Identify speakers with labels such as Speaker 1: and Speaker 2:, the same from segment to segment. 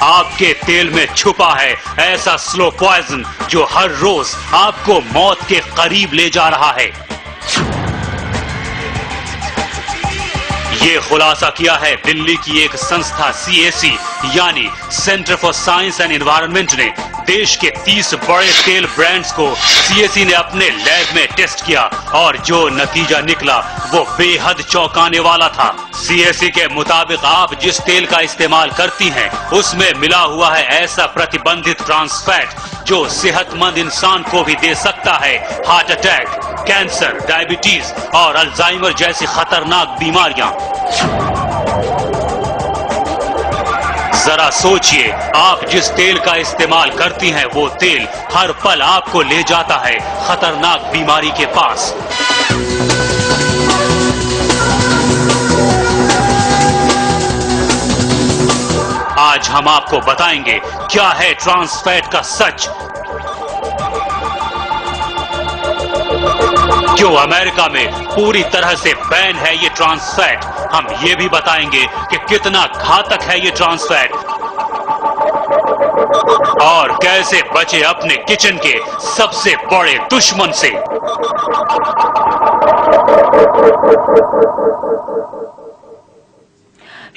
Speaker 1: आपके तेल में छुपा है ऐसा स्लो पॉइजन जो हर रोज आपको मौत के करीब ले जा रहा है। ये खुलासा किया है दिल्ली की एक संस्था CAC यानी centre for science and environment ने। देश के 30 बड़े तेल ब्रांड्स को CAC ने अपने लैब में टेस्ट किया और जो नतीजा निकला वो बेहद चौंकाने वाला था। CAC के मुताबिक आप जिस तेल का इस्तेमाल करती हैं उसमें मिला हुआ है ऐसा प्रतिबंधित ट्रांस फैट जो सेहतमंद इंसान को भी दे सकता है हार्ट अटैक, कैंसर, डायबिटीज और अल्जाइमर जैसी खतरनाक बीमारियां। जरा सोचिए, आप जिस तेल का इस्तेमाल करती हैं वो तेल हर पल आपको ले जाता है खतरनाक बीमारी के पास। आज हम आपको बताएंगे क्या है ट्रांस फैट का सच, क्यों अमेरिका में पूरी तरह से बैन है ये ट्रांस फैट। हम ये भी बताएंगे कि कितना घातक है ये ट्रांस फैट और कैसे बचे अपने किचन के सबसे बड़े दुश्मन से।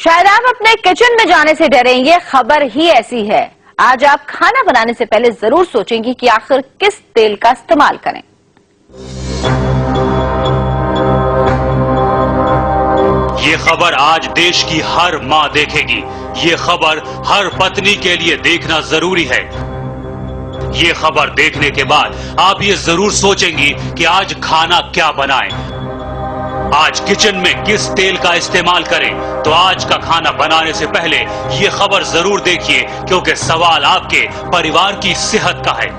Speaker 2: शायद आप अपने किचन में जाने से डरें, ये खबर ही ऐसी है। आज आप खाना बनाने से पहले जरूर सोचेंगी कि आखिर किस तेल का इस्तेमाल करें।
Speaker 1: ये खबर आज देश की हर मां देखेगी। ये खबर हर पत्नी के लिए देखना जरूरी है। ये खबर देखने के बाद आप ये जरूर सोचेंगी कि आज खाना क्या बनाएं, आज किचन में किस तेल का इस्तेमाल करें। तो आज का खाना बनाने से पहले ये खबर जरूर देखिए, क्योंकि सवाल आपके परिवार की सेहत का है।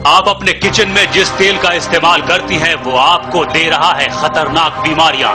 Speaker 1: आप अपने किचन में जिस तेल का इस्तेमाल करती हैं वो आपको दे रहा है खतरनाक बीमारियां।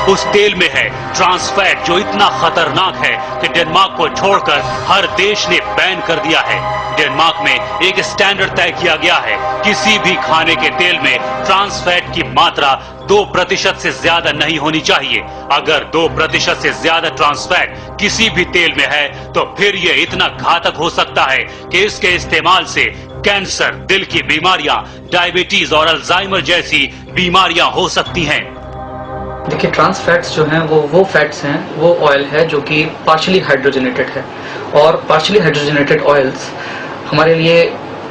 Speaker 1: उस तेल में है ट्रांस फैट जो इतना खतरनाक है कि डेनमार्क को छोड़कर हर देश ने बैन कर दिया है। डेनमार्क में एक स्टैंडर्ड तय किया गया है, किसी भी खाने के तेल में ट्रांस फैट की मात्रा 2% से ज्यादा नहीं होनी चाहिए। अगर 2% से ज्यादा ट्रांस फैट किसी भी तेल में है तो फिर यह इतना घातक हो सकता है कि इसके इस्तेमाल से कैंसर, दिल की बीमारियां, डायबिटीज और अल्जाइमर जैसी बीमारियां हो सकती हैं।
Speaker 3: देखिए, ट्रांस फैट्स जो हैं वो फैट्स हैं, वो ऑयल है जो कि पार्शियली हाइड्रोजनेटेड है। और पार्शियली हाइड्रोजनेटेड ऑयल्स हमारे लिए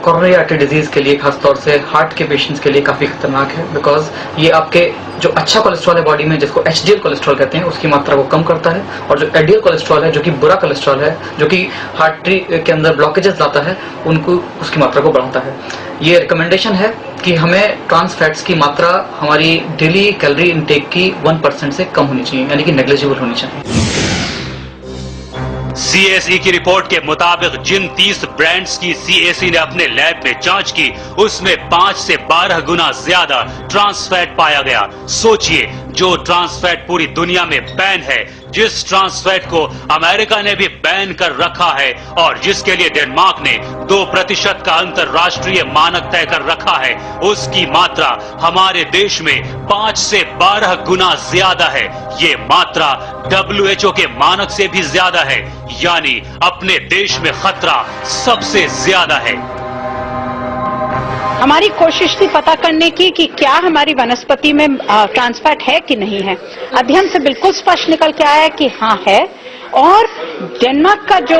Speaker 3: कोरोनरी आर्टरी डिजीज के लिए, खासतौर से हार्ट के पेशेंट्स के लिए काफी खतरनाक है। बिकॉज ये आपके जो अच्छा कोलेस्ट्रॉल है बॉडी में, जिसको HDL कोलेस्ट्रॉल कहते हैं, उसकी मात्रा को कम करता है। और जो LDL कोलेस्ट्रॉल है जो कि बुरा कोलेस्ट्रॉल है, जो कि हार्टरी के अंदर ब्लॉकेजेस लाता है, उनको उसकी मात्रा को बढ़ाता है। ये रिकमेंडेशन है कि हमें ट्रांस फैट्स की मात्रा हमारी डेली कैलोरी इनटेक की 1% से कम होनी चाहिए, यानी कि नेग्लिजिबल होनी चाहिए।
Speaker 1: CAC की रिपोर्ट के मुताबिक जिन 30 ब्रांड्स की CAC ने अपने लैब में जांच की उसमें 5 से 12 गुना ज्यादा ट्रांस फैट पाया गया। सोचिए, जो ट्रांस फैट पूरी दुनिया में बैन है, जिस ट्रांस फैट को अमेरिका ने भी बैन कर रखा है और जिसके लिए डेनमार्क ने 2% का अंतरराष्ट्रीय मानक तय कर रखा है, उसकी मात्रा हमारे देश में 5 से 12 गुना ज्यादा है। ये मात्रा WHO के मानक से भी ज्यादा है, यानी अपने देश में खतरा सबसे ज्यादा है।
Speaker 4: हमारी कोशिश थी पता करने की कि क्या हमारी वनस्पति में ट्रांस फैट है कि नहीं है। अध्ययन से बिल्कुल स्पष्ट निकल के आया है कि हाँ है। और डेनमार्क का जो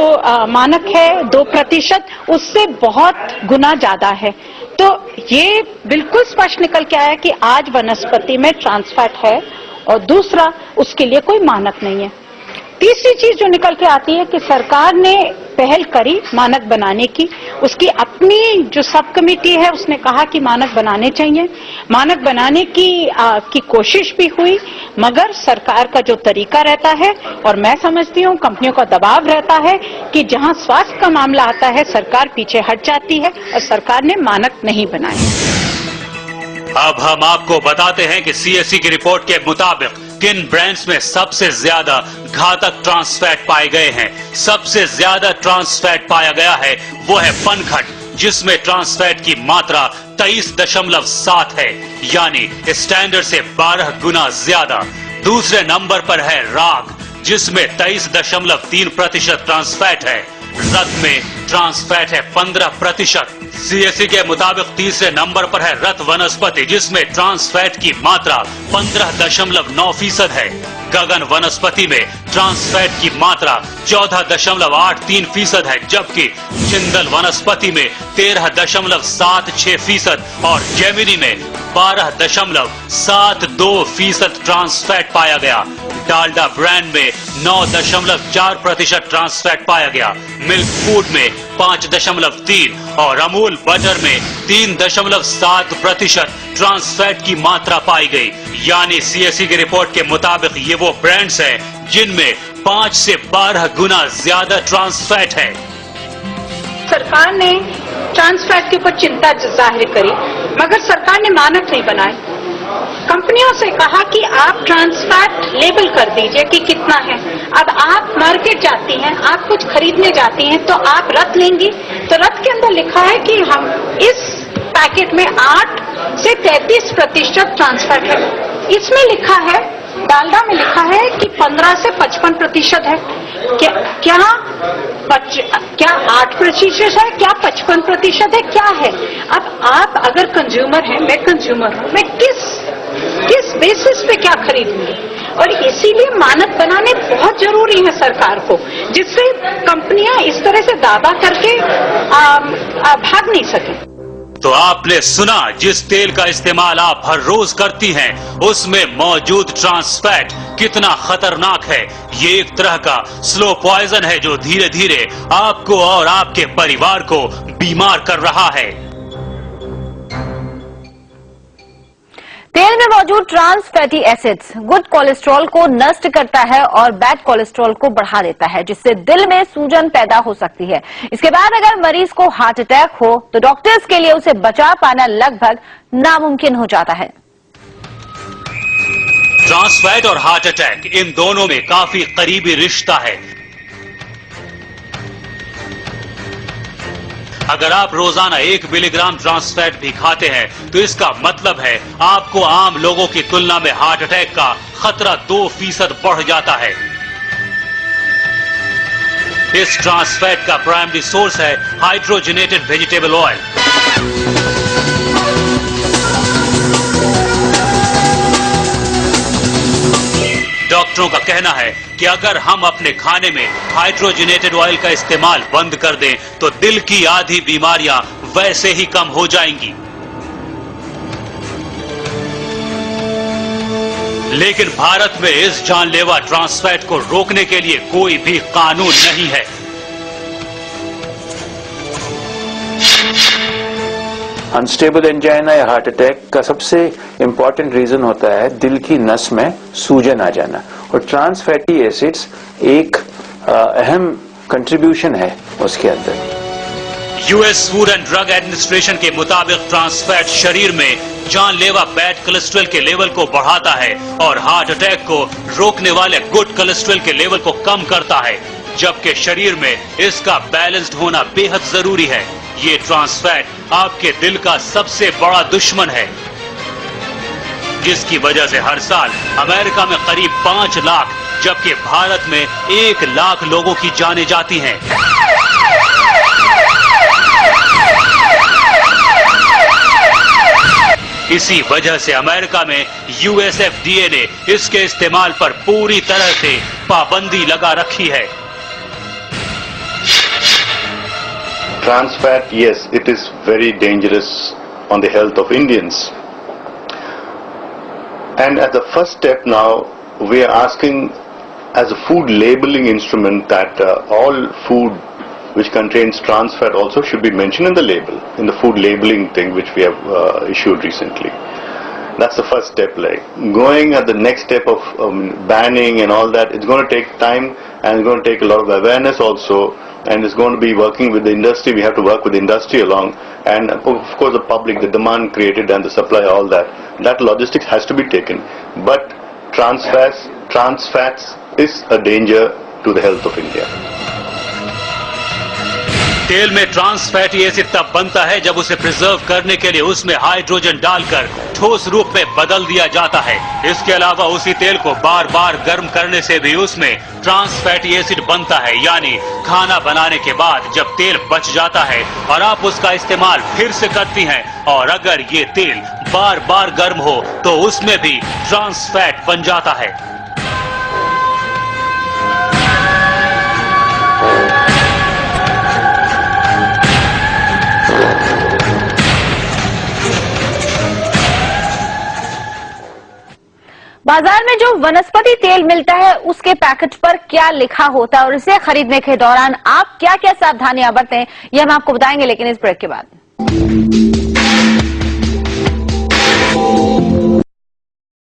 Speaker 4: मानक है 2%, उससे बहुत गुना ज्यादा है। तो ये बिल्कुल स्पष्ट निकल के आया कि आज वनस्पति में ट्रांस फैट है। और दूसरा, उसके लिए कोई मानक नहीं है। तीसरी चीज जो निकल के आती है कि सरकार ने पहल करी मानक बनाने की। उसकी अपनी जो सब कमेटी है उसने कहा कि मानक बनाने चाहिए। मानक बनाने की कोशिश भी हुई, मगर सरकार का जो तरीका रहता है, और मैं समझती हूँ कंपनियों का दबाव रहता है कि जहाँ स्वास्थ्य का मामला आता है सरकार पीछे हट जाती है और सरकार ने मानक नहीं बनाए।
Speaker 1: अब हम आपको बताते हैं कि CAC की रिपोर्ट के मुताबिक किन ब्रांड्स में सबसे ज्यादा घातक ट्रांस फैट पाए गए हैं। सबसे ज्यादा ट्रांस फैट पाया गया है वो है पनघट, जिसमें ट्रांस फैट की मात्रा 23.7 है, यानी स्टैंडर्ड से 12 गुना ज्यादा। दूसरे नंबर पर है राग, जिसमें 23.3% ट्रांस फैट है। रत में ट्रांस फैट है 15%। सीएसई के मुताबिक तीसरे नंबर पर है रत वनस्पति, जिसमें ट्रांस फैट की मात्रा 15.9% है। गगन वनस्पति में ट्रांस फैट की मात्रा 14.83% है, जबकि चिंदल वनस्पति में 13.76% और जेमिनी में 12.72% ट्रांस फैट पाया गया। डालडा ब्रांड में 9.4% ट्रांस फैट पाया गया। मिल्क फूड में 5.3 और अमूल बटर में 3.7% ट्रांस फैट की मात्रा पाई गई। यानी सीएसई की रिपोर्ट के मुताबिक ये वो ब्रांड्स हैं जिनमें 5 से 12 गुना ज्यादा ट्रांस फैट है।
Speaker 4: सरकार ने ट्रांस फैट के ऊपर चिंता जाहिर करी, मगर सरकार ने मानक नहीं बनाए। कंपनियों से कहा कि आप ट्रांस फैट लेबल कर दीजिए कि कितना है। अब आप मार्केट जाती हैं, आप कुछ खरीदने जाती हैं, तो आप रत लेंगी, तो रत के अंदर लिखा है कि हम इस पैकेट में 8 से 33% ट्रांस फैट है। इसमें लिखा है, डालडा में लिखा है कि 15 से 55% है। क्या 8% है, क्या 55% है, क्या है? अब आप अगर कंज्यूमर हैं, मैं कंज्यूमर हूं, मैं किस बेसिस पे क्या खरीदूंगी? और इसीलिए मानक बनाने बहुत जरूरी है सरकार को, जिससे कंपनियां इस तरह से दावा करके भाग नहीं सके।
Speaker 1: तो आपने सुना, जिस तेल का इस्तेमाल आप हर रोज करती हैं, उसमें मौजूद ट्रांस फैट कितना खतरनाक है। ये एक तरह का स्लो पॉइजन है जो धीरे धीरे आपको और आपके परिवार को बीमार कर रहा है।
Speaker 2: तेल में मौजूद trans fatty acids good cholesterol को नष्ट करता है और बैड कोलेस्ट्रॉल को बढ़ा देता है, जिससे दिल में सूजन पैदा हो सकती है। इसके बाद अगर मरीज को हार्ट अटैक हो तो डॉक्टर्स के लिए उसे बचा पाना लगभग नामुमकिन हो जाता है।
Speaker 1: ट्रांस फैट और हार्ट अटैक, इन दोनों में काफी करीबी रिश्ता है। अगर आप रोजाना 1 मिलीग्राम ट्रांस फैट भी खाते हैं तो इसका मतलब है आपको आम लोगों की तुलना में हार्ट अटैक का खतरा 2% बढ़ जाता है। इस ट्रांस फैट का प्राइमरी सोर्स है हाइड्रोजनेटेड वेजिटेबल ऑयल। डॉक्टरों का कहना है कि अगर हम अपने खाने में हाइड्रोजनेटेड ऑयल का इस्तेमाल बंद कर दें तो दिल की आधी बीमारियां वैसे ही कम हो जाएंगी। लेकिन भारत में इस जानलेवा ट्रांस फैट को रोकने के लिए कोई भी कानून नहीं है।
Speaker 5: अनस्टेबल एंजाइना या हार्ट अटैक का सबसे इंपॉर्टेंट रीजन होता है दिल की नस में सूजन आ जाना, और ट्रांस फैटी एसिड्स एक अहम कंट्रीब्यूशन है उसके अंदर।
Speaker 1: US food and drug administration के मुताबिक ट्रांस फैट शरीर में जानलेवा बैड कोलेस्ट्रॉल के लेवल को बढ़ाता है और हार्ट अटैक को रोकने वाले गुड कोलेस्ट्रॉल के लेवल को कम करता है, जबकि शरीर में इसका बैलेंस्ड होना बेहद जरूरी है। ये ट्रांस फैट आपके दिल का सबसे बड़ा दुश्मन है, जिसकी वजह से हर साल अमेरिका में करीब 5 लाख जबकि भारत में 1 लाख लोगों की जानें जाती हैं। इसी वजह से अमेरिका में यूएसएफडीए ने इसके इस्तेमाल पर पूरी तरह से पाबंदी लगा रखी है।
Speaker 6: Trans fat, yes, it is very dangerous on the health of Indians. And as the first step now, we are asking as a food labeling instrument that all food which contains trans fat also should be mentioned in the label, in the food labeling thing which we have issued recently. That's the first step. Like going at the next step of banning and all that, it's going to take time and it's going to take a lot of awareness also. And it's going to be working with the industry. We have to work with the industry along, and of course the public, the demand created and the supply, all that. That logistics has to be taken. But trans fats is a danger to the health of India.
Speaker 1: तेल में trans fatty acid तब बनता है जब उसे preserve करने के लिए उसमें हाइड्रोजन डालकर ठोस रूप में बदल दिया जाता है। इसके अलावा उसी तेल को बार बार गर्म करने से भी उसमें ट्रांस फैटी एसिड बनता है, यानी खाना बनाने के बाद जब तेल बच जाता है और आप उसका इस्तेमाल फिर से करती हैं और अगर ये तेल बार बार गर्म हो तो उसमें भी ट्रांस फैट बन जाता है।
Speaker 2: बाजार में जो वनस्पति तेल मिलता है उसके पैकेट पर क्या लिखा होता है और इसे खरीदने के दौरान आप क्या क्या सावधानियां बरतें, यह हम आपको बताएंगे, लेकिन इस ब्रेक के बाद।